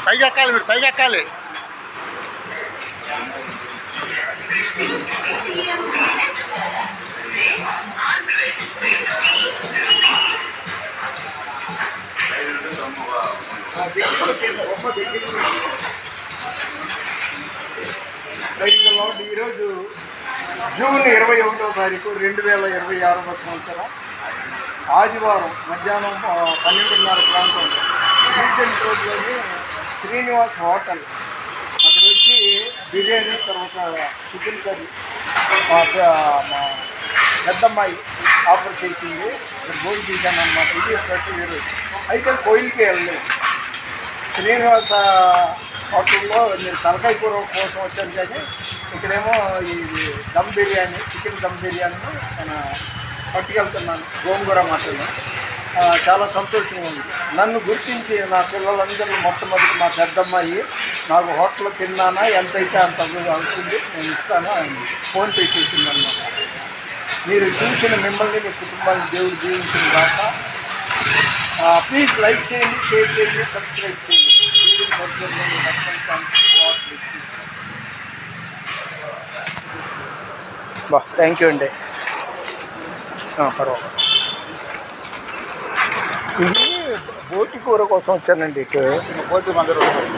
పైకి ఎక్కాలి, మీరు పైకి ఎక్కాలి. ఈరోజు జూన్ 21వ తారీఖు 2026వ సంవత్సరం ఆదివారం మధ్యాహ్నం 12:30 ప్రాంతంలో రీసెంట్ రోడ్లోని శ్రీనివాస్ హోటల్ అక్కడ వచ్చి బిర్యానీ, తర్వాత చికెన్ కర్రీ మా పెద్దమ్మాయి ఆఫర్ చేసింది. భోజనం తీశాను అన్నమాట. ఇది స్పెషల్ ఈరోజు. అయితే కోయిల్కి వెళ్ళలేదు. శ్రీనివాస హోటల్లో నేను తలకాయ కూర కోసం వచ్చాను, కానీ ఇక్కడేమో ఇది దమ్ బిర్యానీ, చికెన్ దమ్ బిర్యానీ నేను పట్టుకెళ్తున్నాను. గోంగూర మటన్ చాలా సంతోషంగా ఉంది. నన్ను గుర్తించి నా పిల్లలందరూ మొట్టమొదటి మా పెద్దమ్మాయి నాకు హోటల్లో తిన్నానా, ఎంతైతే అంత అవుతుంది నేను ఇస్తాను అని ఫోన్పే చేసిందన్నమాట. మీరు చూసిన మిమ్మల్ని, మీ కుటుంబాన్ని దేవుడు జీవించిన దాకా ప్లీజ్ లైక్ చేయండి, షేర్ చేయండి, సబ్స్క్రైబ్ చేయండి. థ్యాంక్ యూ అండి. పర్వాలేదు. ఇది బోటి కూర కోసం వచ్చానండి. ఇటు బోటి 100 రూపాయలు.